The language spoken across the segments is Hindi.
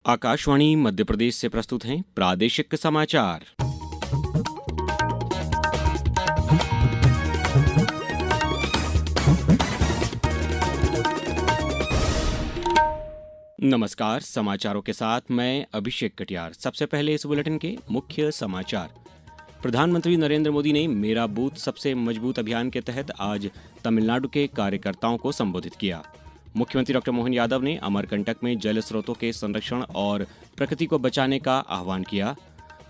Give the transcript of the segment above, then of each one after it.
आकाशवाणी मध्य प्रदेश से प्रस्तुत हैं प्रादेशिक समाचार। नमस्कार, समाचारों के साथ मैं अभिषेक कटियार। सबसे पहले इस बुलेटिन के मुख्य समाचार। प्रधानमंत्री नरेंद्र मोदी ने मेरा बूथ सबसे मजबूत अभियान के तहत आज तमिलनाडु के कार्यकर्ताओं को संबोधित किया। मुख्यमंत्री डॉक्टर मोहन यादव ने अमरकंटक में जल स्रोतों के संरक्षण और प्रकृति को बचाने का आह्वान किया।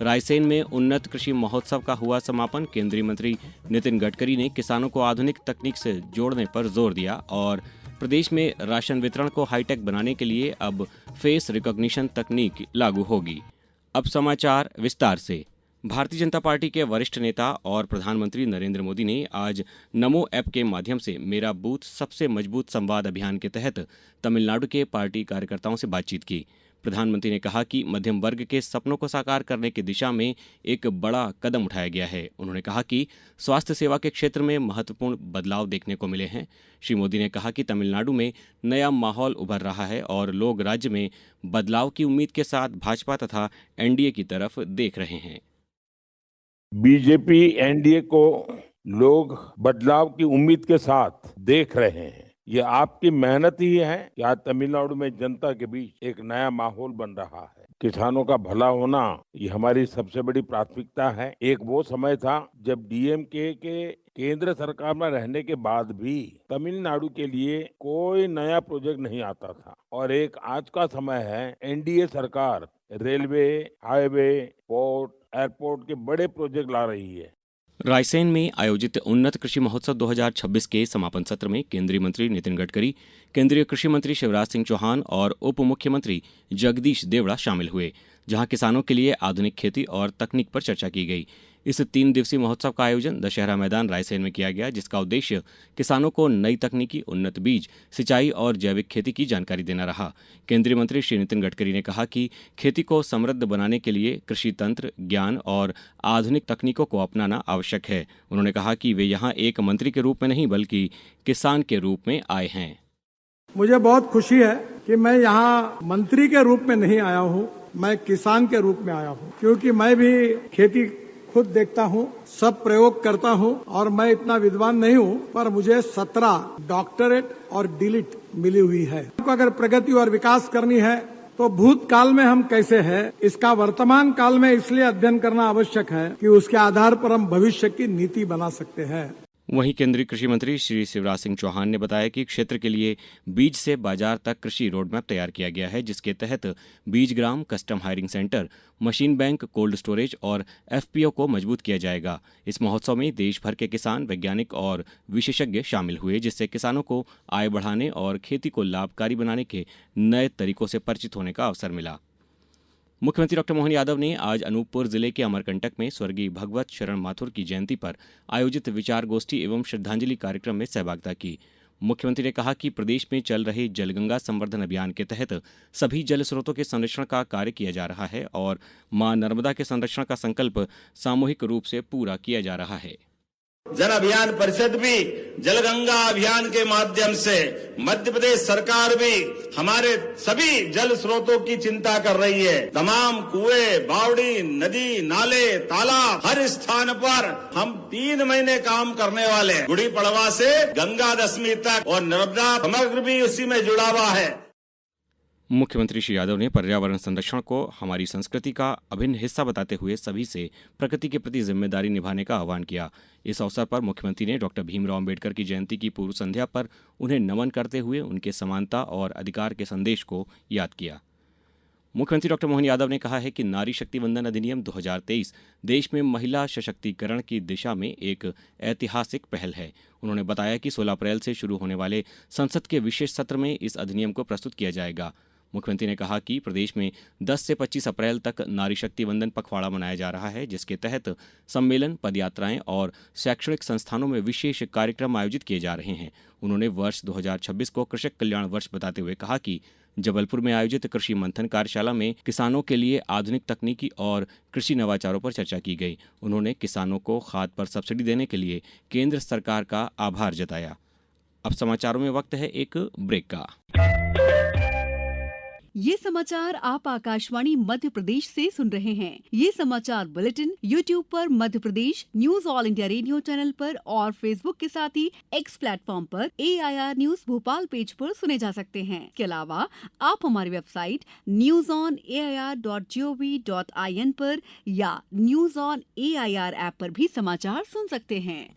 रायसेन में उन्नत कृषि महोत्सव का हुआ समापन। केंद्रीय मंत्री नितिन गडकरी ने किसानों को आधुनिक तकनीक से जोड़ने पर जोर दिया और प्रदेश में राशन वितरण को हाईटेक बनाने के लिए अब फेस रिकॉग्निशन तकनीक लागू होगी। अब समाचार विस्तार से। भारतीय जनता पार्टी के वरिष्ठ नेता और प्रधानमंत्री नरेंद्र मोदी ने आज नमो ऐप के माध्यम से मेरा बूथ सबसे मजबूत संवाद अभियान के तहत तमिलनाडु के पार्टी कार्यकर्ताओं से बातचीत की। प्रधानमंत्री ने कहा कि मध्यम वर्ग के सपनों को साकार करने की दिशा में एक बड़ा कदम उठाया गया है। उन्होंने कहा कि स्वास्थ्य सेवा के क्षेत्र में महत्वपूर्ण बदलाव देखने को मिले हैं। श्री मोदी ने कहा कि तमिलनाडु में नया माहौल उभर रहा है और लोग राज्य में बदलाव की उम्मीद के साथ भाजपा तथा एनडीए की तरफ देख रहे हैं। बीजेपी एनडीए को लोग बदलाव की उम्मीद के साथ देख रहे हैं। ये आपकी मेहनत ही है कि आज तमिलनाडु में जनता के बीच एक नया माहौल बन रहा है। किसानों का भला होना ये हमारी सबसे बड़ी प्राथमिकता है। एक वो समय था जब डीएमके के केंद्र सरकार में रहने के बाद भी तमिलनाडु के लिए कोई नया प्रोजेक्ट नहीं आता था और एक आज का समय है एनडीए सरकार रेलवे, हाईवे, पोर्ट, एयरपोर्ट के बड़े प्रोजेक्ट ला रही है। रायसेन में आयोजित उन्नत कृषि महोत्सव 2026 के समापन सत्र में केंद्रीय मंत्री नितिन गडकरी, केंद्रीय कृषि मंत्री शिवराज सिंह चौहान और उप मुख्यमंत्री जगदीश देवड़ा शामिल हुए, जहां किसानों के लिए आधुनिक खेती और तकनीक पर चर्चा की गई। इस 3 दिवसीय महोत्सव का आयोजन दशहरा मैदान रायसेन में किया गया, जिसका उद्देश्य किसानों को नई तकनीकी, उन्नत बीज, सिंचाई और जैविक खेती की जानकारी देना रहा। केंद्रीय मंत्री श्री नितिन गडकरी ने कहा कि खेती को समृद्ध बनाने के लिए कृषि तंत्र, ज्ञान और आधुनिक तकनीकों को अपनाना आवश्यक है। उन्होंने कहा कि वे यहाँ एक मंत्री के रूप में नहीं बल्कि किसान के रूप में आए हैं। मुझे बहुत खुशी है कि मैं यहाँ मंत्री के रूप में नहीं आया हूँ, मैं किसान के रूप में आया हूँ, क्योंकि मैं भी खेती खुद देखता हूँ, सब प्रयोग करता हूँ और मैं इतना विद्वान नहीं हूँ, पर मुझे 17 डॉक्टरेट और डीलिट मिली हुई है। अगर प्रगति और विकास करनी है तो भूतकाल में हम कैसे हैं, इसका वर्तमान काल में इसलिए अध्ययन करना आवश्यक है कि उसके आधार पर हम भविष्य की नीति बना सकते हैं। वहीं केंद्रीय कृषि मंत्री श्री शिवराज सिंह चौहान ने बताया कि क्षेत्र के लिए बीज से बाजार तक कृषि रोडमैप तैयार किया गया है, जिसके तहत बीजग्राम, custom hiring centre, machine bank, cold storage और एफपीओ को मजबूत किया जाएगा। इस महोत्सव में देश भर के किसान, वैज्ञानिक और विशेषज्ञ शामिल हुए, जिससे किसानों को आय बढ़ाने और खेती को लाभकारी बनाने के नए तरीकों से परिचित होने का अवसर मिला। मुख्यमंत्री डॉक्टर मोहन यादव ने आज अनूपपुर जिले के अमरकंटक में स्वर्गीय भगवत शरण माथुर की जयंती पर आयोजित विचार गोष्ठी एवं श्रद्धांजलि कार्यक्रम में सहभागिता की। मुख्यमंत्री ने कहा कि प्रदेश में चल रहे जलगंगा संवर्धन अभियान के तहत सभी जल स्रोतों के संरक्षण का कार्य किया जा रहा है और मां नर्मदा के संरक्षण का संकल्प सामूहिक रूप से पूरा किया जा रहा है। जल अभियान परिषद भी जलगंगा अभियान के माध्यम से मध्य प्रदेश सरकार भी हमारे सभी जल स्रोतों की चिंता कर रही है। तमाम कुएं, बावड़ी, नदी, नाले, तालाब, हर स्थान पर हम 3 महीने काम करने वाले हैं। गुड़ी पड़वा से गंगा दशमी तक और नर्मदा समग्र भी उसी में जुड़ा हुआ है। मुख्यमंत्री श्री यादव ने पर्यावरण संरक्षण को हमारी संस्कृति का अभिन्न हिस्सा बताते हुए सभी से प्रकृति के प्रति जिम्मेदारी निभाने का आह्वान किया। इस अवसर पर मुख्यमंत्री ने डॉक्टर भीमराव अंबेडकर की जयंती की पूर्व संध्या पर उन्हें नमन करते हुए उनके समानता और अधिकार के संदेश को याद किया। मुख्यमंत्री डॉक्टर मोहन यादव ने कहा है कि नारी शक्ति वंदन अधिनियम 2023 देश में महिला सशक्तिकरण की दिशा में एक ऐतिहासिक पहल है। उन्होंने बताया कि 16 अप्रैल से शुरू होने वाले संसद के विशेष सत्र में इस अधिनियम को प्रस्तुत किया जाएगा। मुख्यमंत्री ने कहा कि प्रदेश में 10 से 25 अप्रैल तक नारी शक्ति वंदन पखवाड़ा मनाया जा रहा है, जिसके तहत सम्मेलन, पदयात्राएं और शैक्षणिक संस्थानों में विशेष कार्यक्रम आयोजित किए जा रहे हैं। उन्होंने वर्ष 2026 को कृषक कल्याण वर्ष बताते हुए कहा कि जबलपुर में आयोजित कृषि मंथन कार्यशाला में किसानों के लिए आधुनिक तकनीकी और कृषि नवाचारों पर चर्चा की गई। उन्होंने किसानों को खाद पर सब्सिडी देने के लिए केंद्र सरकार का आभार जताया। अब समाचारों में वक्त है एक ब्रेक का। ये समाचार आप आकाशवाणी मध्य प्रदेश से सुन रहे हैं। ये समाचार बुलेटिन YouTube पर Madhya Pradesh news all India radio channel पर और Facebook के साथ ही X प्लेटफॉर्म पर AIR न्यूज भोपाल पेज पर सुने जा सकते हैं। इसके अलावा आप हमारी वेबसाइट newsonair.gov.in पर या न्यूज ऑन AIR ऐप पर भी समाचार सुन सकते हैं।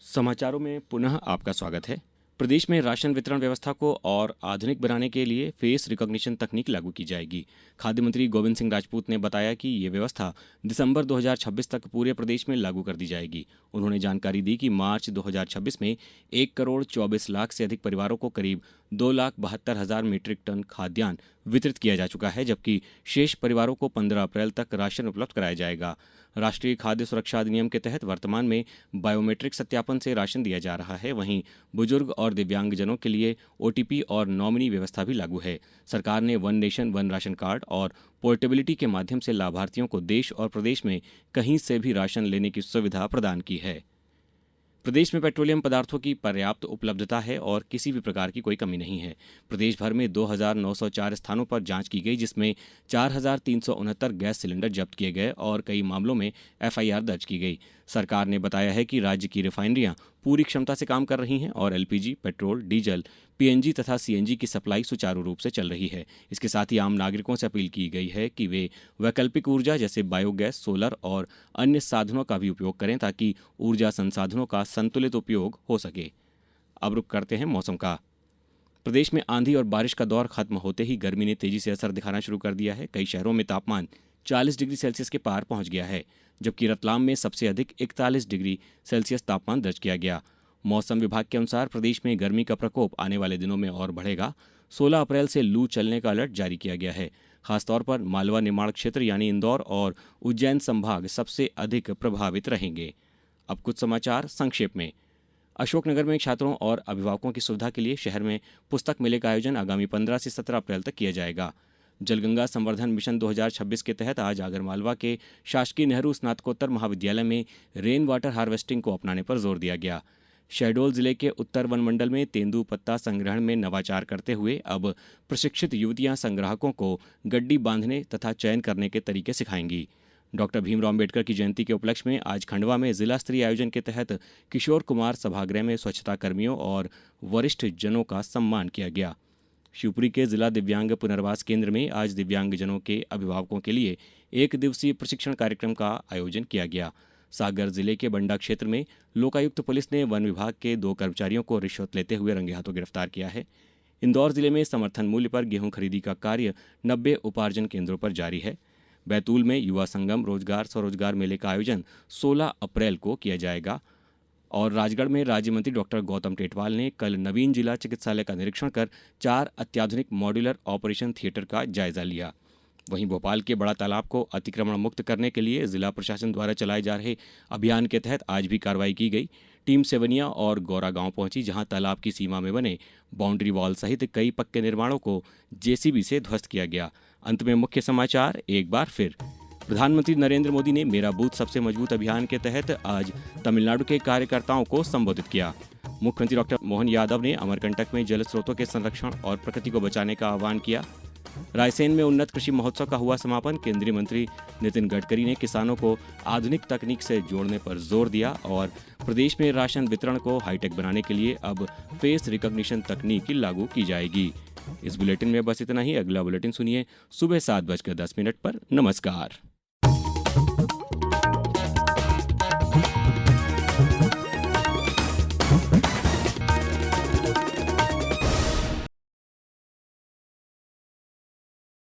समाचारों में पुनः आपका स्वागत है। प्रदेश में राशन वितरण व्यवस्था को और आधुनिक बनाने के लिए फेस रिकॉग्निशन तकनीक लागू की जाएगी। खाद्य मंत्री गोविंद सिंह राजपूत ने बताया कि ये व्यवस्था दिसंबर 2026 तक पूरे प्रदेश में लागू कर दी जाएगी। उन्होंने जानकारी दी कि मार्च 2026 में 1,24,00,000 से अधिक परिवारों को करीब 2,72,000 मीट्रिक टन खाद्यान्न वितरित किया जा चुका है, जबकि शेष परिवारों को 15 अप्रैल तक राशन उपलब्ध कराया जाएगा। राष्ट्रीय खाद्य सुरक्षा अधिनियम के तहत वर्तमान में बायोमेट्रिक सत्यापन से राशन दिया जा रहा है। वहीं बुजुर्ग और दिव्यांगजनों के लिए OTP और नॉमिनी व्यवस्था भी लागू है। सरकार ने one nation one ration card और पोर्टेबिलिटी के माध्यम से लाभार्थियों को देश और प्रदेश में कहीं से भी राशन लेने की सुविधा प्रदान की है। प्रदेश में पेट्रोलियम पदार्थों की पर्याप्त उपलब्धता है और किसी भी प्रकार की कोई कमी नहीं है। प्रदेश भर में 2,904 स्थानों पर जांच की गई, जिसमें 4,369 गैस सिलेंडर जब्त किए गए और कई मामलों में FIR दर्ज की गई। सरकार ने बताया है कि राज्य की रिफाइनरियां पूरी क्षमता से काम कर रही हैं और LPG, पेट्रोल, डीजल, PNG तथा CNG की सप्लाई सुचारू रूप से चल रही है। इसके साथ ही आम नागरिकों से अपील की गई है कि वे वैकल्पिक ऊर्जा जैसे बायोगैस, सोलर और अन्य साधनों का भी उपयोग करें ताकि ऊर्जा संसाधनों का संतुलित उपयोग हो सके। अब रुक करते हैं मौसम का। प्रदेश में आंधी और बारिश का दौर खत्म होते ही गर्मी ने तेजी से असर दिखाना शुरू कर दिया है। कई शहरों में तापमान 40 डिग्री सेल्सियस के पार पहुंच गया है, जबकि रतलाम में सबसे अधिक 41 डिग्री सेल्सियस तापमान दर्ज किया गया। मौसम विभाग के अनुसार प्रदेश में गर्मी का प्रकोप आने वाले दिनों में और बढ़ेगा। 16 अप्रैल से लू चलने का अलर्ट जारी किया गया है। खासतौर पर मालवा निमाड़ क्षेत्र यानी इंदौर और उज्जैन संभाग सबसे अधिक प्रभावित रहेंगे। अब कुछ समाचार संक्षेप में। अशोकनगर में छात्रों और अभिभावकों की सुविधा के लिए शहर में पुस्तक मेले का आयोजन आगामी 15 से 17 अप्रैल तक किया जाएगा। जलगंगा संवर्धन मिशन 2026 के तहत आज आगरमालवा के शासकीय नेहरू स्नातकोत्तर महाविद्यालय में रेन वाटर हार्वेस्टिंग को अपनाने पर जोर दिया गया। शहडोल जिले के उत्तर वन मंडल में तेंदुपत्ता संग्रहण में नवाचार करते हुए अब प्रशिक्षित युवतियां संग्राहकों को गड्डी बांधने तथा चयन करने के तरीके सिखाएंगी। डॉक्टर भीमराव अम्बेडकर की जयंती के उपलक्ष्य में आज खंडवा में जिला स्तरीय आयोजन के तहत किशोर कुमार सभागृह में स्वच्छता कर्मियों और वरिष्ठ जनों का सम्मान किया गया। शिवपुरी के जिला दिव्यांग पुनर्वास केंद्र में आज दिव्यांगजनों के अभिभावकों के लिए 1 दिवसीय प्रशिक्षण कार्यक्रम का आयोजन किया गया। सागर जिले के बंडा क्षेत्र में लोकायुक्त पुलिस ने वन विभाग के 2 कर्मचारियों को रिश्वत लेते हुए रंगे हाथों गिरफ्तार किया है। इंदौर जिले में समर्थन मूल्य पर गेहूं खरीदी का कार्य 90 उपार्जन केंद्रों पर जारी है। बैतूल में युवा संगम रोजगार स्वरोजगार मेले का आयोजन 16 अप्रैल को किया जाएगा। और राजगढ़ में राज्य मंत्री डॉक्टर गौतम टेटवाल ने कल नवीन जिला चिकित्सालय का निरीक्षण कर 4 अत्याधुनिक मॉड्यूलर ऑपरेशन थिएटर का जायजा लिया। वहीं भोपाल के बड़ा तालाब को अतिक्रमण मुक्त करने के लिए जिला प्रशासन द्वारा चलाए जा रहे अभियान के तहत आज भी कार्रवाई की गई। टीम सेवनिया और गौरा गांव पहुंची, जहां तालाब की सीमा में बने बाउंड्री वॉल सहित कई पक्के निर्माणों को JCB से ध्वस्त किया गया। अंत में मुख्य समाचार एक बार फिर। प्रधानमंत्री नरेंद्र मोदी ने मेरा बूथ सबसे मजबूत अभियान के तहत आज तमिलनाडु के कार्यकर्ताओं को संबोधित किया। मुख्यमंत्री डॉक्टर मोहन यादव ने अमरकंटक में जल स्रोतों के संरक्षण और प्रकृति को बचाने का आह्वान किया। रायसेन में उन्नत कृषि महोत्सव का हुआ समापन। केंद्रीय मंत्री नितिन गडकरी ने किसानों को आधुनिक तकनीक से जोड़ने पर जोर दिया। और प्रदेश में राशन वितरण को हाईटेक बनाने के लिए अब फेस रिकॉग्निशन तकनीक लागू की जाएगी। इस बुलेटिन में बस इतना ही। अगला बुलेटिन सुनिए सुबह 7:10 पर। नमस्कार।